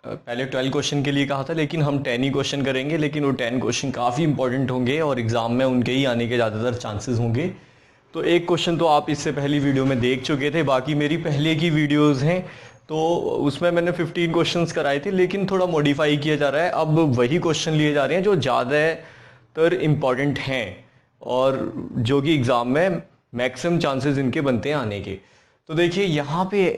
पहले 12 क्वेश्चन के लिए कहा था, लेकिन हम 10 ही क्वेश्चन करेंगे। लेकिन वो 10 क्वेश्चन काफ़ी इंपॉर्टेंट होंगे और एग्ज़ाम में उनके ही आने के ज़्यादातर चांसेस होंगे। तो एक क्वेश्चन तो आप इससे पहली वीडियो में देख चुके थे, बाकी मेरी पहले की वीडियोस हैं तो उसमें मैंने 15 क्वेश्चंस कराए थे, लेकिन थोड़ा मॉडिफाई किया जा रहा है। अब वही क्वेश्चन लिए जा रहे हैं जो ज़्यादातर इम्पॉर्टेंट हैं और जो कि एग्ज़ाम में मैक्सिमम चांसेस इनके बनते हैं आने के। तो देखिए यहाँ पे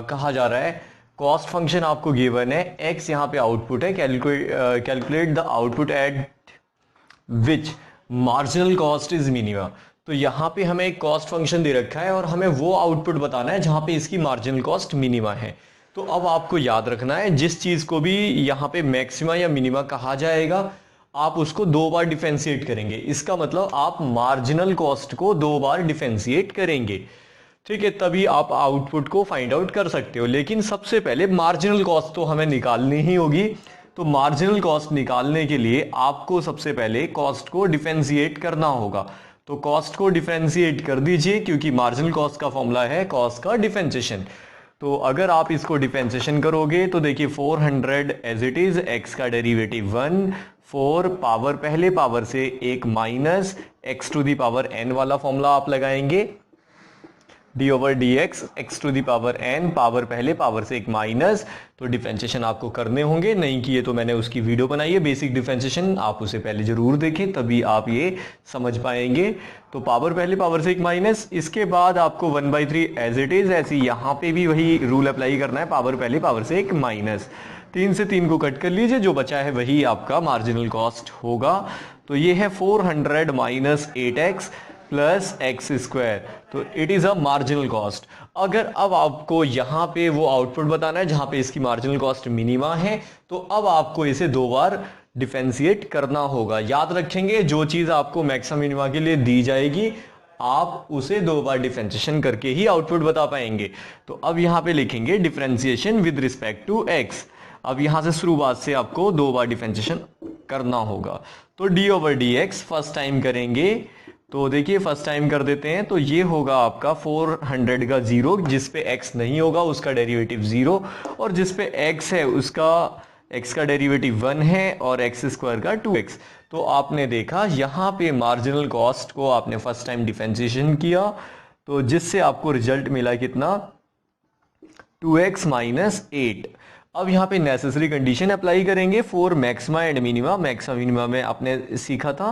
कहा जा रहा है कॉस्ट फंक्शन आपको गिवन है, एक्स यहाँ पे आउटपुट है, calculate the output at which marginal cost is minima. तो यहाँ पे हमें एक कॉस्ट फंक्शन दे रखा है और हमें वो आउटपुट बताना है जहाँ पे इसकी मार्जिनल कॉस्ट मिनिमा है। तो अब आपको याद रखना है जिस चीज़ को भी यहाँ पे मैक्सिमा या मिनिमा कहा जाएगा आप उसको 2 बार डिफरेंशिएट करेंगे। इसका मतलब आप मार्जिनल कॉस्ट को 2 बार डिफरेंशिएट करेंगे, ठीक है, तभी आप आउटपुट को फाइंड आउट कर सकते हो। लेकिन सबसे पहले मार्जिनल कॉस्ट तो हमें निकालनी ही होगी। तो मार्जिनल कॉस्ट निकालने के लिए आपको सबसे पहले कॉस्ट को डिफरेंशिएट करना होगा। तो कॉस्ट को डिफरेंशिएट कर दीजिए, क्योंकि मार्जिनल कॉस्ट का फॉर्मूला है कॉस्ट का डिफरेंशिएशन। तो अगर आप इसको डिफरेंशिएशन करोगे तो देखिए 400 एज इट इज, एक्स का डेरिवेटिव 1, 4 पावर पहले पावर से एक minus x to the power n वाला फॉर्मूला आप लगाएंगे, d over d x, x to the power n, power पहले पावर से एक माइनस। तो डिफरेंशिएशन आपको करने होंगे, नहीं किए तो मैंने उसकी वीडियो बनाई है बेसिक डिफरेंशिएशन, आप उसे पहले जरूर देखें तभी आप ये समझ पाएंगे। तो पावर पहले पावर से एक माइनस, इसके बाद आपको 1/3 एज इट इज, ऐसे यहाँ पे भी वही रूल अप्लाई करना है, पावर पहले पावर से एक माइनस। 3 से 3 को कट कर लीजिए, जो बचा है वही आपका मार्जिनल कॉस्ट होगा। तो ये है 400 minus 8x plus x square, तो it is a marginal cost. अगर अब आपको यहाँ पे वो आउटपुट बताना है जहाँ पे इसकी मार्जिनल कॉस्ट मिनिमा है, तो अब आपको इसे 2 बार डिफरेंशिएट करना होगा। याद रखेंगे जो चीज़ आपको मैक्सिमम मिनिमा के लिए दी जाएगी आप उसे 2 बार डिफरेंशिएशन करके ही आउटपुट बता पाएंगे। तो अब यहाँ पे लिखेंगे differentiation with respect to x. अब यहाँ से शुरुआत से आपको 2 बार डिफरेंशिएशन करना होगा। तो D over d x first time करेंगे, तो देखिए फर्स्ट टाइम कर देते हैं, तो ये होगा आपका 400 का 0, जिस पे x नहीं होगा उसका डेरिवेटिव 0, और जिस पे x है उसका x का डेरिवेटिव 1 है और एक्स स्क्वायर का 2x। तो आपने देखा यहाँ पे मार्जिनल कॉस्ट को आपने फर्स्ट टाइम डिफरेंशिएशन किया, तो जिससे आपको रिजल्ट मिला कितना, 2x माइनस 8। अब यहाँ पे नेसेसरी कंडीशन अप्लाई करेंगे for maxima and minima. Maxima minima में आपने सीखा था,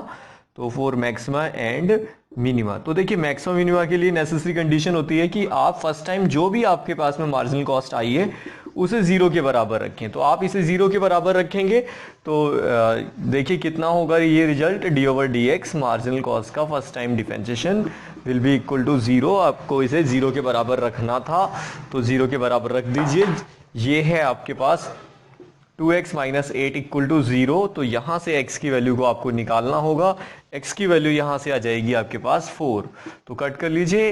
तो फॉर मैक्सिमा एंड मिनिमा। तो देखिए मैक्सिमा मिनिमा के लिए नेसेसरी कंडीशन होती है कि आप फर्स्ट टाइम जो भी आपके पास में मार्जिनल कॉस्ट आई है उसे 0 के बराबर रखें। तो आप इसे 0 के बराबर रखेंगे तो देखिए कितना होगा ये result, d over d x marginal cost का first time differentiation will be equal to 0। आपको इसे 0 के बराबर रखना था, तो 0 के बराबर रख दीजिए। ये है आपके पास 2x माइनस 8 इक्वल टू 0। तो यहाँ से x की वैल्यू को आपको निकालना होगा। x की वैल्यू यहाँ से आ जाएगी आपके पास 4, तो कट कर लीजिए,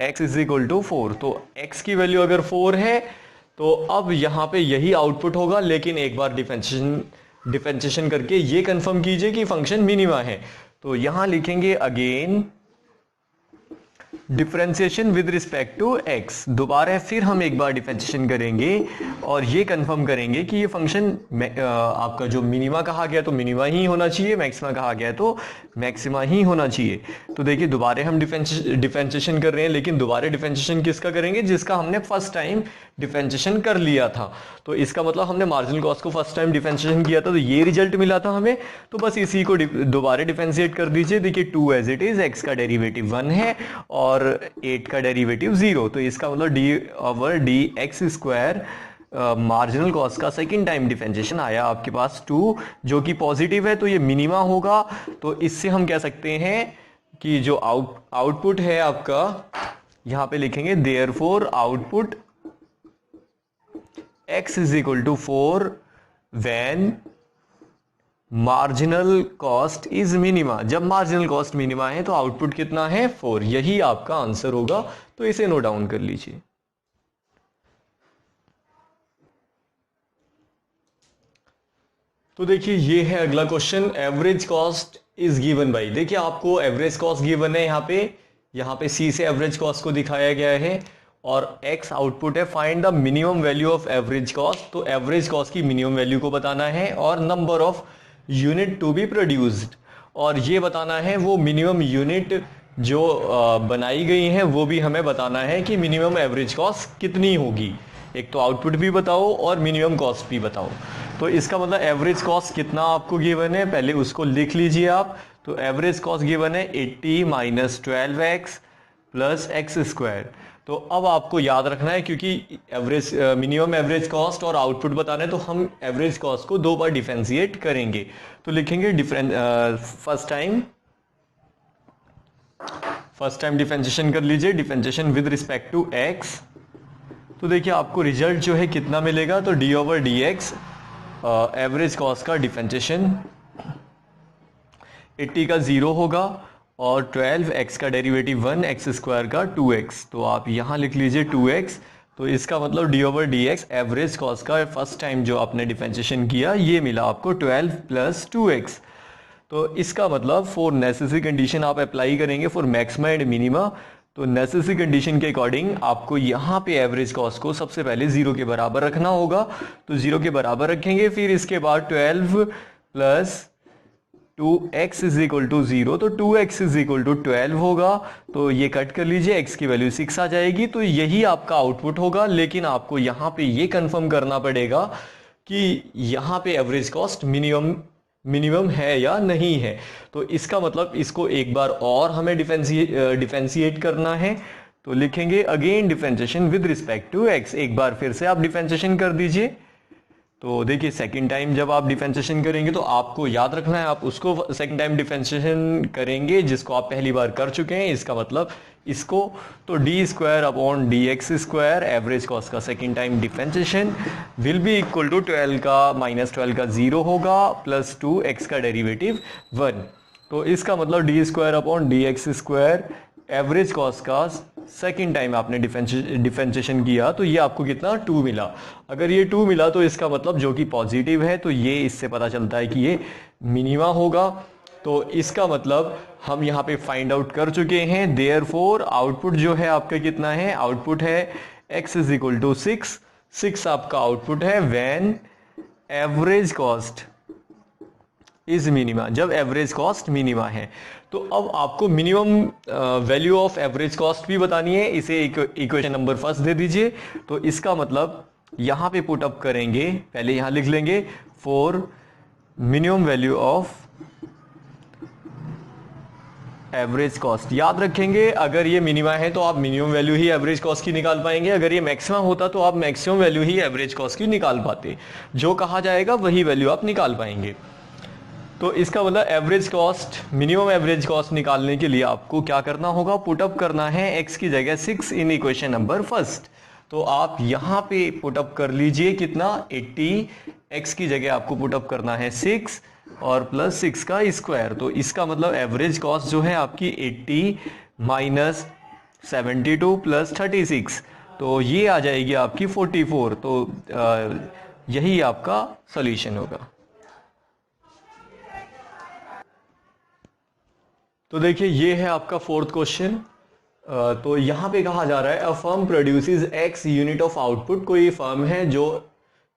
x इज इक्वल टू 4। तो x की वैल्यू अगर 4 है तो अब यहाँ पे यही आउटपुट होगा, लेकिन एक बार डिफरेंशिएशन करके ये कंफर्म कीजिए कि फंक्शन मिनिमा है। तो यहाँ लिखेंगे again differentiation with respect to x. दोबारा फिर हम एक बार डिफरेंशिएशन करेंगे और ये कंफर्म करेंगे कि ये फंक्शन आपका जो मिनिमा कहा गया तो मिनिमा ही होना चाहिए, मैक्सिमा कहा गया तो मैक्सिमा ही होना चाहिए। तो देखिए दोबारा हम डिफरेंशिएशन कर रहे हैं, लेकिन दोबारा डिफरेंशिएशन किसका करेंगे, जिसका हमने फर्स्ट टाइम डिफरेंशिएशन कर लिया था। तो इसका मतलब हमने मार्जिनल कॉस्ट को फर्स्ट टाइम डिफरेंशिएशन किया था, तो ये रिजल्ट मिला था हमें। तो बस इसी को दोबारा डिफरेंशिएट कर दीजिए। देखिए 2 एज इट इज, एक्स का डेरिवेटिव 1 है और 8 का डेरिवेटिव 0। तो इसका मतलब D over d x square marginal cost का सेकंड टाइम डिफरेंशिएशन आया आपके पास 2, जो कि पॉजिटिव है, तो ये मिनिमा होगा। तो इससे हम कह सकते हैं कि जो आउटपुट है आपका, यहां पे लिखेंगे therefore output x is equal to 4 when marginal cost is minima. जब मार्जिनल कॉस्ट मिनिमा है तो आउटपुट कितना है, 4। यही आपका आंसर होगा, तो इसे नोट डाउन कर लीजिए। तो देखिए ये है अगला question, average cost is given by. देखिए आपको एवरेज कॉस्ट गिवन है यहाँ पे सी से एवरेज कॉस्ट को दिखाया गया है और x आउटपुट है। Find the minimum value of average cost, तो एवरेज कॉस्ट की मिनिमम वैल्यू को बताना है, और number of unit to be produced, और ये बताना है वो मिनिमम यूनिट जो बनाई गई हैं वो भी हमें बताना है कि मिनिमम एवरेज कॉस्ट कितनी होगी। एक तो आउटपुट भी बताओ और मिनिमम कॉस्ट भी बताओ। तो इसका मतलब एवरेज कॉस्ट कितना आपको गिवन है, पहले उसको लिख लीजिए आप। तो एवरेज कॉस्ट गिवन है 80 minus 12x plus x square. तो अब आपको याद रखना है, क्योंकि एवरेज मिनिमम एवरेज कॉस्ट और आउटपुट बताना है, तो हम एवरेज कॉस्ट को दो बार डिफरेंशिएट करेंगे। तो लिखेंगे फर्स्ट टाइम डिफरेंशिएशन कर लीजिए, differentiation with respect to x। तो देखिए आपको रिजल्ट जो है कितना मिलेगा, तो D over d x average cost का डिफरेंशिएशन 80 का 0 होगा और 12x का डेरिवेटिव 1, एक्स स्क्वायर का 2x। तो आप यहाँ लिख लीजिए 2x। तो इसका मतलब D over d x average cost का फर्स्ट टाइम जो आपने डिफरेंशिएशन किया ये मिला आपको 12 प्लस 2x। तो इसका मतलब फॉर नेसेसरी कंडीशन आप अप्लाई करेंगे फॉर मैक्सिमा एंड मिनिमा। तो नेसेसरी कंडीशन के अकॉर्डिंग आपको यहाँ पे एवरेज कॉस्ट को सबसे पहले 0 के बराबर रखना होगा। तो 0 के बराबर रखेंगे, फिर इसके बाद 12 plus 2x is equal to 0, तो 2x इज इक्वल टू 12 होगा। तो ये कट कर लीजिए, x की वैल्यू 6 आ जाएगी। तो यही आपका आउटपुट होगा, लेकिन आपको यहाँ पे ये कंफर्म करना पड़ेगा कि यहाँ पे एवरेज कॉस्ट मिनिमम है या नहीं है। तो इसका मतलब इसको एक बार और हमें डिफरेंशिएट करना है। तो लिखेंगे again differentiation with respect to x। एक बार फिर से आप डिफरेंशिएशन कर दीजिए। तो देखिए सेकंड टाइम जब आप डिफरेंशिएशन करेंगे तो आपको याद रखना है आप उसको सेकंड टाइम डिफरेंशिएशन करेंगे जिसको आप पहली बार कर चुके हैं। इसका मतलब इसको तो d square upon d x square average cost का second time differentiation will be equal to 12 का माइनस 12 का 0 होगा प्लस 2x का डेरिवेटिव 1। तो इसका मतलब d square upon d x square average cost का सेकेंड टाइम आपने डिफरेंशिएशन किया तो ये आपको कितना 2 मिला। अगर ये 2 मिला तो इसका मतलब जो कि पॉजिटिव है, तो ये इससे पता चलता है कि ये मिनिमा होगा। तो इसका मतलब हम यहाँ पे फाइंड आउट कर चुके हैं। देयरफॉर आउटपुट जो है आपका कितना है, आउटपुट है x इज इक्वल टू 6 आपका आउटपुट है when average cost is minima, जब एवरेज कॉस्ट मिनिमा है। तो अब आपको minimum value of average cost भी बतानी है, इसे इक्वेशन नंबर फर्स्ट दे दीजिए। तो इसका मतलब यहाँ पे पुट अप करेंगे, पहले यहाँ लिख लेंगे for minimum value of average cost. याद रखेंगे अगर ये मिनिमा है तो आप मिनिमम वैल्यू ही एवरेज कॉस्ट की निकाल पाएंगे, अगर ये मैक्सिमम होता तो आप मैक्सिमम वैल्यू ही एवरेज कॉस्ट की निकाल पाते। जो कहा जाएगा वही वैल्यू आप निकाल पाएंगे। तो इसका मतलब average cost, minimum average cost निकालने के लिए आपको क्या करना होगा, पुटअप करना है x की जगह 6 इन इक्वेशन नंबर फर्स्ट। तो आप यहाँ पे पुटअप कर लीजिए कितना 80, x की जगह आपको पुटअप करना है 6 और प्लस 6 का स्क्वायर। तो इसका मतलब एवरेज कॉस्ट जो है आपकी 80 माइनस 72 प्लस 36, तो ये आ जाएगी आपकी 44। तो यही आपका सॉल्यूशन होगा। तो देखिए ये है आपका फोर्थ क्वेश्चन। तो यहाँ पे कहा जा रहा है a firm produces x unit of output. कोई फर्म है जो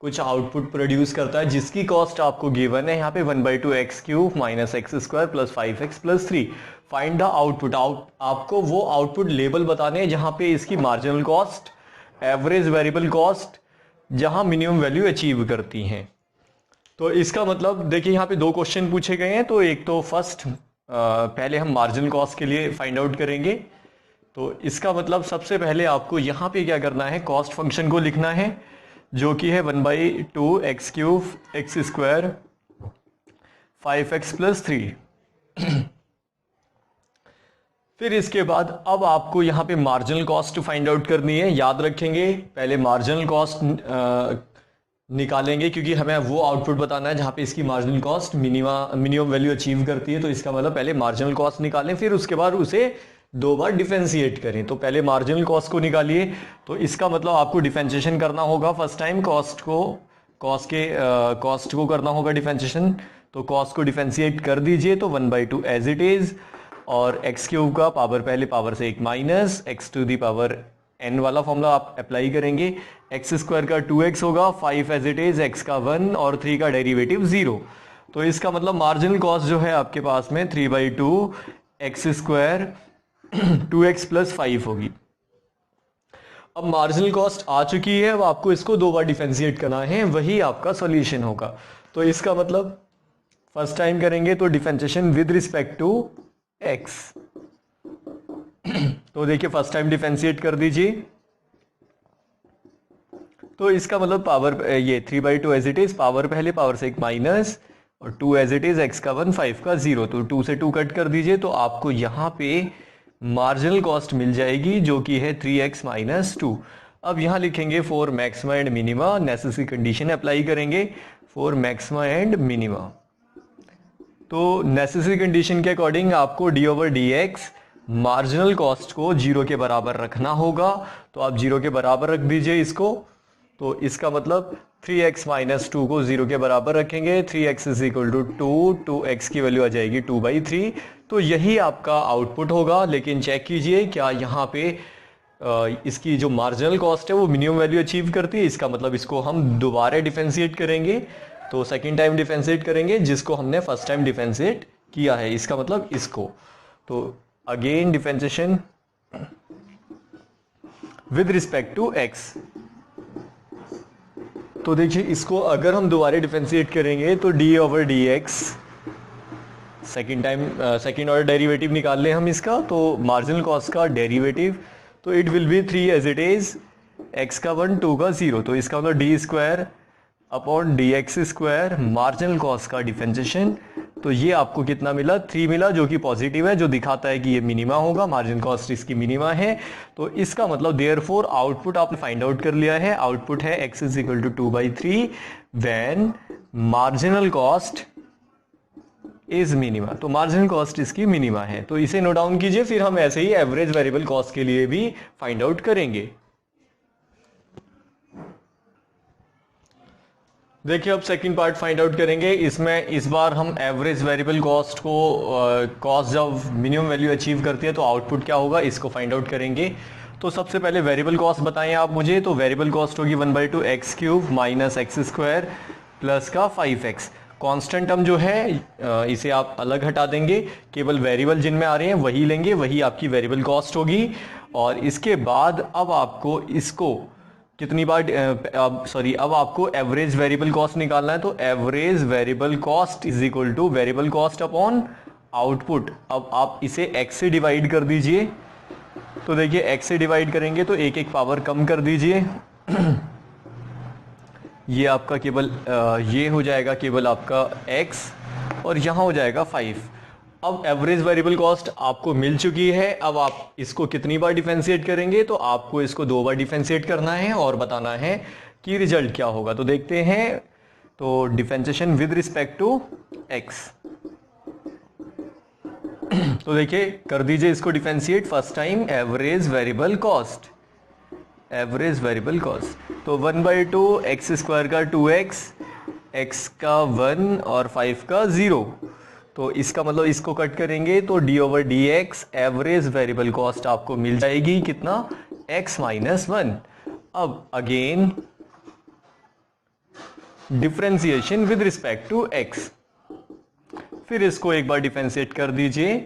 कुछ आउटपुट प्रोड्यूस करता है जिसकी कॉस्ट आपको गिवन है यहाँ पे 1/2 x cube minus x square plus 5x plus 3। Find the output. आपको वो आउटपुट लेवल बताने हैं जहाँ पे इसकी marginal cost, average variable cost जहाँ मिनिमम वैल्यू अचीव करती हैं। तो इसका मतलब देखिए यहाँ पे दो क्वेश्चन पूछे गए हैं। तो एक तो फर्स्ट पहले हम मार्जिनल कॉस्ट के लिए फाइंड आउट करेंगे। तो इसका मतलब सबसे पहले आपको यहाँ पे क्या करना है, कॉस्ट फंक्शन को लिखना है जो कि है 1/2 x cube x square 5x plus 3। फिर इसके बाद अब आपको यहाँ पे मार्जिनल कॉस्ट फाइंड आउट करनी है। याद रखेंगे पहले मार्जिनल कॉस्ट निकालेंगे क्योंकि हमें वो आउटपुट बताना है जहाँ पे इसकी marginal cost minimum value achieve करती है। तो इसका मतलब पहले मार्जिनल कॉस्ट निकालें, फिर उसके बाद उसे दो बार डिफरेंशिएट करें। तो पहले मार्जिनल कॉस्ट को निकालिए। तो इसका मतलब आपको डिफरेंशिएशन करना होगा फर्स्ट टाइम कॉस्ट को करना होगा डिफरेंशिएशन। तो कॉस्ट को डिफरेंशिएट कर दीजिए। तो 1/2 एज इट इज और एक्स क्यूब का पावर पहले पावर से 1 minus x to the power n वाला फॉर्मूला आप अप्लाई करेंगे, एक्स स्क्वायर का 2x होगा, 5 एज इट इज, x का 1 और 3 का डेरिवेटिव 0। तो इसका मतलब मार्जिनल कॉस्ट जो है आपके पास में 3/2 एक्स स्क्वायर 2x प्लस 5 होगी। अब मार्जिनल कॉस्ट आ चुकी है, अब आपको इसको 2 बार डिफरेंशिएट करना है, वही आपका सॉल्यूशन होगा। तो इसका मतलब फर्स्ट टाइम करेंगे तो differentiation with respect to x। तो देखिए फर्स्ट टाइम डिफरेंशिएट कर दीजिए, तो इसका मतलब पावर ये 3/2 एज इट इज, पावर पहले, पावर से एक माइनस, और 2 एज इट इज, x का 1, 5 का 0। तो 2 से 2 कट कर दीजिए, तो आपको यहाँ पे मार्जिनल कॉस्ट मिल जाएगी जो कि है 3x माइनस 2। अब यहाँ लिखेंगे for maxima and minima, necessary condition apply करेंगे फॉर मैक्सिमा एंड मिनिमा। तो नेसेसरी कंडीशन के अकॉर्डिंग आपको d/dx मार्जिनल कॉस्ट को 0 के बराबर रखना होगा। तो आप 0 के बराबर रख दीजिए इसको। तो इसका मतलब 3x माइनस 2 को 0 के बराबर रखेंगे, 3x is equal to 2, 2x की वैल्यू आ जाएगी 2/3। तो यही आपका आउटपुट होगा। लेकिन चेक कीजिए क्या यहाँ पे इसकी जो मार्जिनल कॉस्ट है वो मिनिमम वैल्यू अचीव करती है। इसका मतलब इसको हम दोबारा डिफरेंशिएट करेंगे, तो सेकेंड टाइम डिफरेंशिएट करेंगे जिसको हमने फर्स्ट टाइम डिफरेंशिएट किया है, इसका मतलब इसको। तो again differentiation with respect to x। तो देखिए इसको अगर हम दोबारा डिफरेंशिएट करेंगे तो d/dx second time second order derivative निकाल लें हम इसका, तो मार्जिनल कॉस्ट का डेरिवेटिव, तो it will be 3 as it is, x का 1, 2 का 0। तो इसका मतलब d square upon dx square marginal cost का डिफरेंशिएशन। तो ये आपको कितना मिला, 3 मिला, जो कि पॉजिटिव है, जो दिखाता है कि ये मिनिमा होगा, मार्जिनल कॉस्ट इसकी मिनिमा है। तो इसका मतलब देयरफॉर आउटपुट आपने फाइंड आउट कर लिया है। आउटपुट है x is equal to 2/3 when marginal cost is minima. तो मार्जिनल कॉस्ट इसकी मिनिमा है। तो इसे नोट डाउन कीजिए, फिर हम ऐसे ही एवरेज वेरिएबल कॉस्ट के लिए भी फाइंड आउट करेंगे। देखिए अब सेकंड पार्ट फाइंड आउट करेंगे। इसमें इस बार हम एवरेज वेरिएबल कॉस्ट को कॉस्ट जब मिनिमम वैल्यू अचीव करती है तो आउटपुट क्या होगा इसको फाइंड आउट करेंगे। तो सबसे पहले वेरिएबल कॉस्ट बताएं आप मुझे। तो वेरिएबल कॉस्ट होगी 1/2 x cube minus x square plus का 5x। कांस्टेंट टर्म जो है इसे आप अलग हटा देंगे, केवल वेरिएबल जिनमें आ रहे हैं वही लेंगे, वही आपकी वेरिएबल कॉस्ट होगी। और इसके बाद अब आपको इसको कितनी बार अब आपको एवरेज वेरिएबल कॉस्ट निकालना है। तो average variable cost is equal two variable cost upon output. अब आप इसे x से डिवाइड कर दीजिए। तो देखिए x से डिवाइड करेंगे तो एक एक पावर कम कर दीजिए। ये आपका केवल ये हो जाएगा केवल आपका x और यहाँ हो जाएगा 5। अब एवरेज वेरिएबल कॉस्ट आपको मिल चुकी है। अब आप इसको कितनी बार डिफरेंशिएट करेंगे, तो आपको इसको 2 बार डिफरेंशिएट करना है और बताना है कि रिजल्ट क्या होगा। तो देखते हैं। तो differentiation with respect to x। तो देखिए कर दीजिए इसको differentiate. First time average variable cost, average variable cost. तो 1/2 एक्स स्क्वायर का 2x, x का 1 और 5 का 0। तो इसका मतलब इसको कट करेंगे तो d/dx एवरेज वेरिएबल कॉस्ट आपको मिल जाएगी कितना, x माइनस 1। अब again differentiation with respect to x। फिर इसको एक बार डिफरेंशिएट कर दीजिए।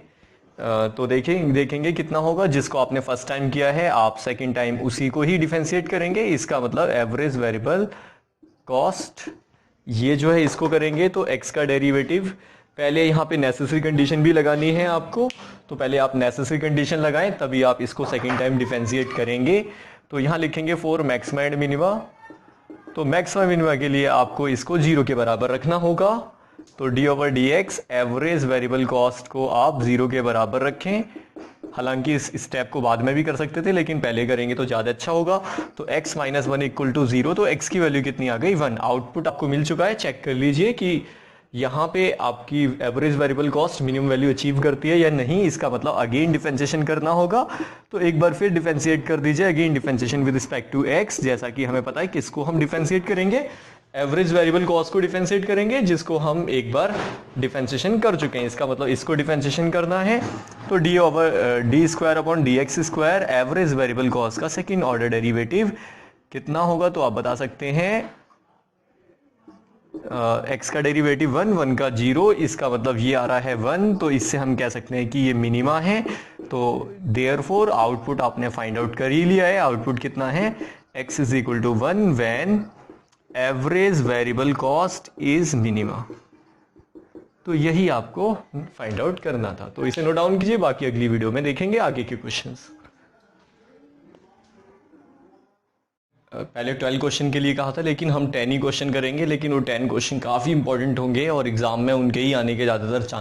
तो देखेंगे कितना होगा। जिसको आपने फर्स्ट टाइम किया है आप सेकंड टाइम उसी को ही डिफरेंशिएट करेंगे। इसका मतलब एवरेज वेरिएबल कॉस्ट ये जो है इसको करेंगे तो x का डेरिवेटिव, पहले यहाँ पे नेसेसरी कंडीशन भी लगानी है आपको। तो पहले आप नेसेसरी कंडीशन लगाएं तभी आप इसको सेकंड टाइम डिफरेंशिएट करेंगे। तो यहाँ लिखेंगे फॉर मैक्सिमा एंड मिनिमा। तो मैक्सिमा मिनिमा के लिए आपको इसको 0 के बराबर रखना होगा। तो d/dx एवरेज वेरिएबल कॉस्ट को आप 0 के बराबर रखें। हालांकि इस स्टेप को बाद में भी कर सकते थे लेकिन पहले करेंगे तो ज़्यादा अच्छा होगा। तो x माइनस 1 इक्वल टू 0। तो x की वैल्यू कितनी आ गई, 1। आउटपुट आपको मिल चुका है। चेक कर लीजिए कि यहाँ पे आपकी average variable cost minimum value achieve करती है या नहीं। इसका मतलब अगेन डिफरेंशिएशन करना होगा। तो एक बार फिर डिफरेंशिएट कर दीजिए। Again differentiation with respect to x, जैसा कि हमें पता है किसको हम डिफरेंशिएट करेंगे, एवरेज वेरिएबल कॉस्ट को डिफरेंशिएट करेंगे, जिसको हम एक बार डिफरेंशिएशन कर चुके हैं। इसका मतलब इसको डिफरेंशिएशन करना है, तो d square upon d x square average variable cost का सेकेंड ऑर्डर डेरिवेटिव कितना होगा, तो आप बता सकते हैं x का डेरिवेटिव 1, 1 का 0, इसका मतलब ये आ रहा है 1, तो इससे हम कह सकते हैं कि ये मिनिमा है। तो देयरफॉर आउटपुट आपने फाइंड आउट कर ही लिया है। आउटपुट कितना है, x is equal to 1 when average variable cost is minima. तो यही आपको फाइंड आउट करना था, तो इसे नोट डाउन कीजिए। बाकी अगली वीडियो में देखेंगे आगे के क्वेश्चंस। पहले 12 क्वेश्चन के लिए कहा था, लेकिन हम 10 ही क्वेश्चन करेंगे, लेकिन वो 10 क्वेश्चन काफ़ी इंपॉर्टेंट होंगे और एग्जाम में उनके ही आने के ज़्यादातर चांस